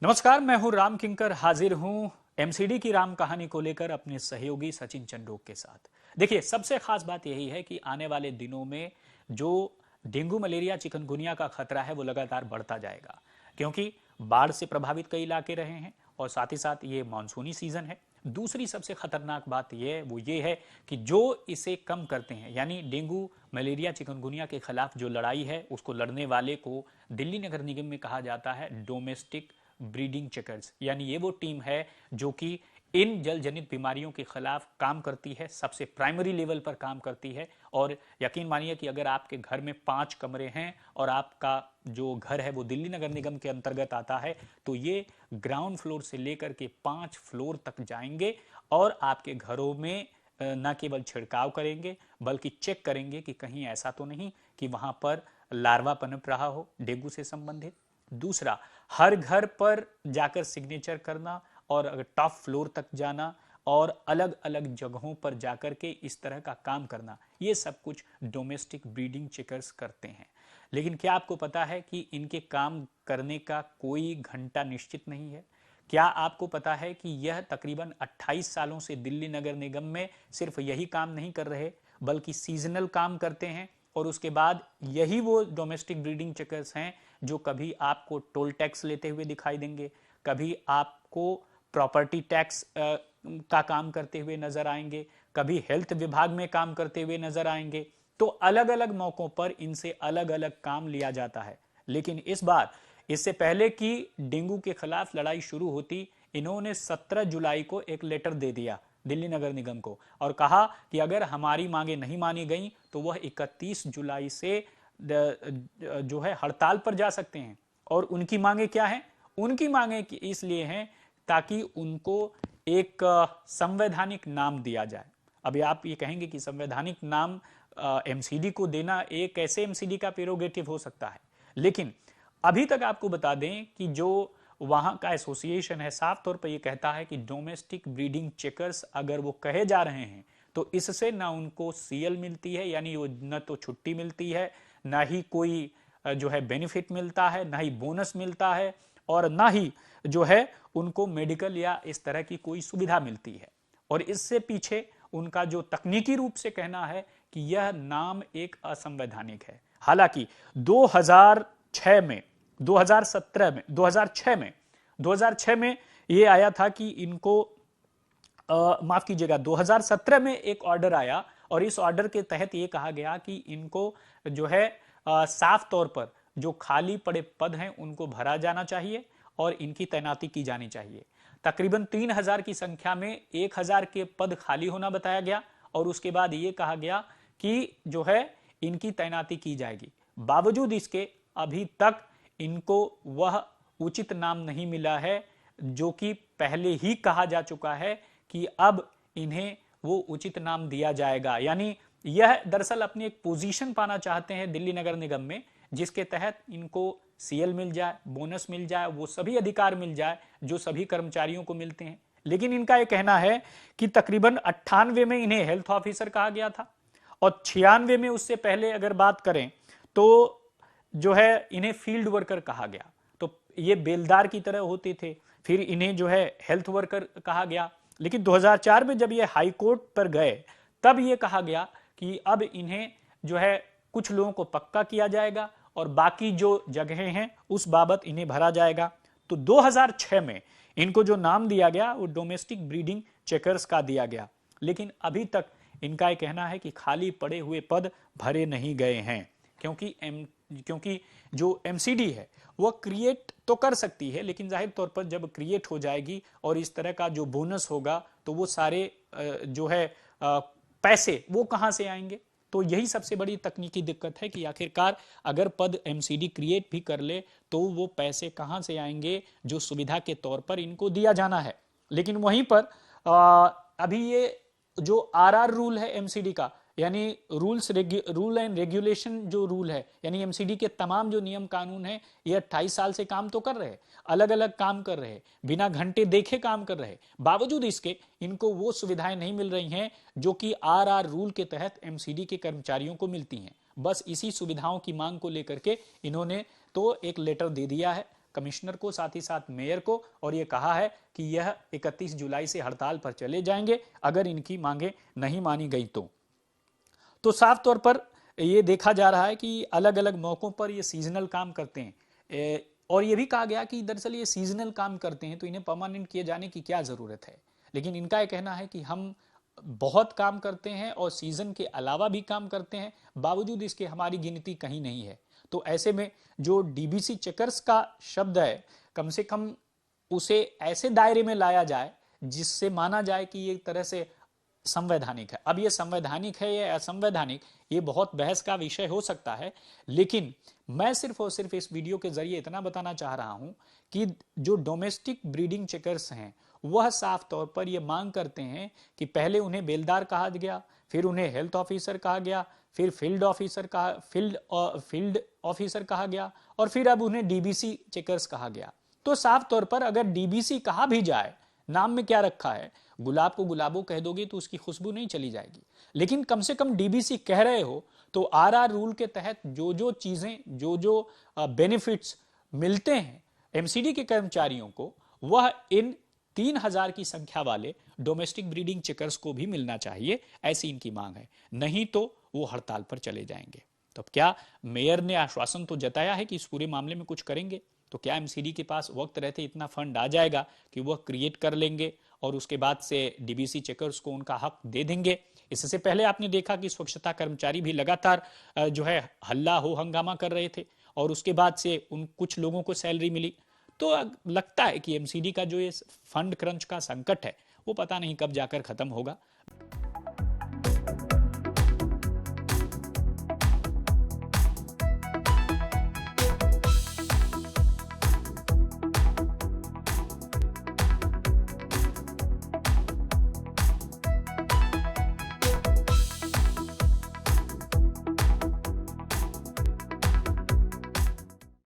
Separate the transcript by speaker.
Speaker 1: नमस्कार, मैं हूं राम किंकर, हाजिर हूं एमसीडी की राम कहानी को लेकर अपने सहयोगी सचिन चंडोक के साथ। देखिए, सबसे खास बात यही है कि आने वाले दिनों में जो डेंगू, मलेरिया, चिकनगुनिया का खतरा है वो लगातार बढ़ता जाएगा, क्योंकि बाढ़ से प्रभावित कई इलाके रहे हैं और साथ ही साथ ये मानसूनी सीजन है। दूसरी सबसे खतरनाक बात ये है कि जो इसे कम करते हैं, यानी डेंगू, मलेरिया, चिकनगुनिया के खिलाफ जो लड़ाई है उसको लड़ने वाले को दिल्ली नगर निगम में कहा जाता है डोमेस्टिक ब्रीडिंग चेकर्स। यानी ये वो टीम है जो कि इन जल जनित बीमारियों के खिलाफ काम करती है, सबसे प्राइमरी लेवल पर काम करती है। और यकीन मानिए कि अगर आपके घर में 5 कमरे हैं और आपका जो घर है वो दिल्ली नगर निगम के अंतर्गत आता है, तो ये ग्राउंड फ्लोर से लेकर के 5 फ्लोर तक जाएंगे और आपके घरों में न केवल छिड़काव करेंगे बल्कि चेक करेंगे कि कहीं ऐसा तो नहीं कि वहां पर लार्वा पनप रहा हो डेंगू से संबंधित। दूसरा, हर घर पर जाकर सिग्नेचर करना और अगर टॉप फ्लोर तक जाना और अलग अलग जगहों पर जाकर के इस तरह का काम करना, ये सब कुछ डोमेस्टिक ब्रीडिंग चेकर्स करते हैं। लेकिन क्या आपको पता है कि इनके काम करने का कोई घंटा निश्चित नहीं है? क्या आपको पता है कि यह तकरीबन 28 सालों से दिल्ली नगर निगम में सिर्फ यही काम नहीं कर रहे बल्कि सीजनल काम करते हैं? और उसके बाद यही वो डोमेस्टिक ब्रीडिंग चेकर्स हैं जो कभी आपको टोल टैक्स लेते हुए दिखाई देंगे, कभी आपको प्रॉपर्टी टैक्स का काम करते हुए नजर आएंगे, कभी हेल्थ विभाग में काम करते हुए नजर आएंगे। तो अलग अलग मौकों पर इनसे अलग अलग काम लिया जाता है। लेकिन इस बार, इससे पहले कि डेंगू के खिलाफ लड़ाई शुरू होती, इन्होंने 17 जुलाई को एक लेटर दे दिया दिल्ली नगर निगम को और कहा कि अगर हमारी मांगे नहीं मानी गई तो वह 31 जुलाई से जो है हड़ताल पर जा सकते हैं। और उनकी मांगे क्या है? उनकी मांगे इसलिए हैं ताकि उनको एक संवैधानिक नाम दिया जाए। अभी आप ये कहेंगे कि संवैधानिक नाम एमसीडी को देना एक कैसे एमसीडी का प्रेरोगेटिव हो सकता है? लेकिन अभी तक आपको बता दें कि जो वहां का एसोसिएशन है साफ तौर पर यह कहता है कि डोमेस्टिक ब्रीडिंग चेकर्स अगर वो कहे जा रहे हैं तो इससे ना उनको सीएल मिलती है, यानी न तो छुट्टी मिलती है, ना ही कोई जो है बेनिफिट मिलता है, ना ही बोनस मिलता है, और ना ही जो है उनको मेडिकल या इस तरह की कोई सुविधा मिलती है। और इससे पीछे उनका जो तकनीकी रूप से कहना है कि यह नाम एक असंवैधानिक है। हालांकि 2006 में 2017 में 2006 में यह आया था कि इनको माफ कीजिएगा, 2017 में एक ऑर्डर आया और इस ऑर्डर के तहत यह कहा गया कि इनको जो है साफ तौर पर जो खाली पड़े पद हैं उनको भरा जाना चाहिए और इनकी तैनाती की जानी चाहिए। तकरीबन 3000 की संख्या में 1000 के पद खाली होना बताया गया और उसके बाद यह कहा गया कि जो है इनकी तैनाती की जाएगी। बावजूद इसके अभी तक इनको वह उचित नाम नहीं मिला है जो कि पहले ही कहा जा चुका है कि अब इन्हें वो उचित नाम दिया जाएगा। यानी यह दरअसल अपनी एक पोजीशन पाना चाहते हैं दिल्ली नगर निगम में, जिसके तहत इनको सीएल मिल जाए, बोनस मिल जाए, वो सभी अधिकार मिल जाए जो सभी कर्मचारियों को मिलते हैं। लेकिन इनका यह कहना है कि तकरीबन 98 में इन्हें हेल्थ ऑफिसर कहा गया था और 96 में, उससे पहले अगर बात करें तो जो है इन्हें फील्ड वर्कर कहा गया। तो ये बेलदार की तरह होते थे, फिर इन्हें जो है हेल्थ वर्कर कहा गया। लेकिन 2004 में जब ये हाई कोर्ट पर गए तब ये कहा गया कि अब इन्हें जो है कुछ लोगों को पक्का किया जाएगा और बाकी जो जगहें हैं उस बाबत इन्हें भरा जाएगा। तो 2006 में इनको जो नाम दिया गया वो डोमेस्टिक ब्रीडिंग चेकर्स का दिया गया। लेकिन अभी तक इनका यह कहना है कि खाली पड़े हुए पद भरे नहीं गए हैं, क्योंकि जो एमसीडी है वह क्रिएट तो कर सकती है, लेकिन जाहिर तौर पर जब क्रिएट हो जाएगी और इस तरह का जो बोनस होगा तो वो सारे जो है पैसे वो कहां से आएंगे? तो यही सबसे बड़ी तकनीकी दिक्कत है कि आखिरकार अगर पद एमसीडी क्रिएट भी कर ले तो वो पैसे कहां से आएंगे जो सुविधा के तौर पर इनको दिया जाना है। लेकिन वहीं पर अभी ये जो आरआर रूल है एमसीडी का, यानी रूल एंड रेगुलेशन जो रूल है, यानी एमसीडी के तमाम जो नियम कानून है, ये 28 साल से काम तो कर रहे हैं, अलग अलग काम कर रहे हैं, बिना घंटे देखे काम कर रहे हैं। बावजूद इसके इनको वो सुविधाएं नहीं मिल रही हैं जो कि आरआर रूल के तहत एमसीडी के कर्मचारियों को मिलती हैं। बस इसी सुविधाओं की मांग को लेकर के इन्होंने तो एक लेटर दे दिया है, कमिश्नर को, साथ ही साथ मेयर को, और ये कहा है कि यह 31 जुलाई से हड़ताल पर चले जाएंगे अगर इनकी मांगे नहीं मानी गई तो साफ तौर पर ये देखा जा रहा है कि अलग अलग मौकों पर ये सीजनल काम करते हैं, और ये भी कहा गया कि दरअसल ये सीजनल काम करते हैं तो इन्हें परमानेंट किए जाने की क्या जरूरत है। लेकिन इनका यह कहना है कि हम बहुत काम करते हैं और सीजन के अलावा भी काम करते हैं, बावजूद इसके हमारी गिनती कहीं नहीं है। तो ऐसे में जो डीबीसी चेकर्स का शब्द है, कम से कम उसे ऐसे दायरे में लाया जाए जिससे माना जाए कि ये एक तरह से संवैधानिक है। अब ये संवैधानिक है या असंवैधानिक, ये बहुत बहस का विषय हो सकता है, लेकिन मैं सिर्फ और सिर्फ इस वीडियो के जरिए इतना बताना चाह रहा हूं कि जो डोमेस्टिक ब्रीडिंग चेकर्स हैं वह साफ तौर पर यह मांग करते हैं कि पहले उन्हें बेलदार कहा गया, फिर उन्हें हेल्थ ऑफिसर कहा गया, फिर फील्ड ऑफिसर कहा गया, और फिर अब उन्हें डीबीसी चेकर्स कहा गया। तो साफ तौर पर अगर डीबीसी कहा भी जाए, नाम में क्या रखा है, गुलाब को गुलाबो कह दोगे तो उसकी खुशबू नहीं चली जाएगी, लेकिन कम से कम डीबीसी कह रहे हो तो आरआर रूल के तहत जो जो चीजें, जो जो बेनिफिट्स मिलते हैं एमसीडी के कर्मचारियों को, वह इन 3000 की संख्या वाले डोमेस्टिक ब्रीडिंग चेकर्स को भी मिलना चाहिए, ऐसी इनकी मांग है। नहीं तो वो हड़ताल पर चले जाएंगे। तो क्या मेयर ने आश्वासन तो जताया है कि इस पूरे मामले में कुछ करेंगे, तो क्या एमसीडी के पास वक्त रहते इतना फंड आ जाएगा कि वह क्रिएट कर लेंगे और उसके बाद से डीबीसी चेकर्स को उनका हक दे देंगे? इससे पहले आपने देखा कि स्वच्छता कर्मचारी भी लगातार जो है हल्ला हो हंगामा कर रहे थे, और उसके बाद से उन कुछ लोगों को सैलरी मिली। तो लगता है कि एमसीडी का जो ये फंड क्रंच का संकट है वो पता नहीं कब जाकर खत्म होगा।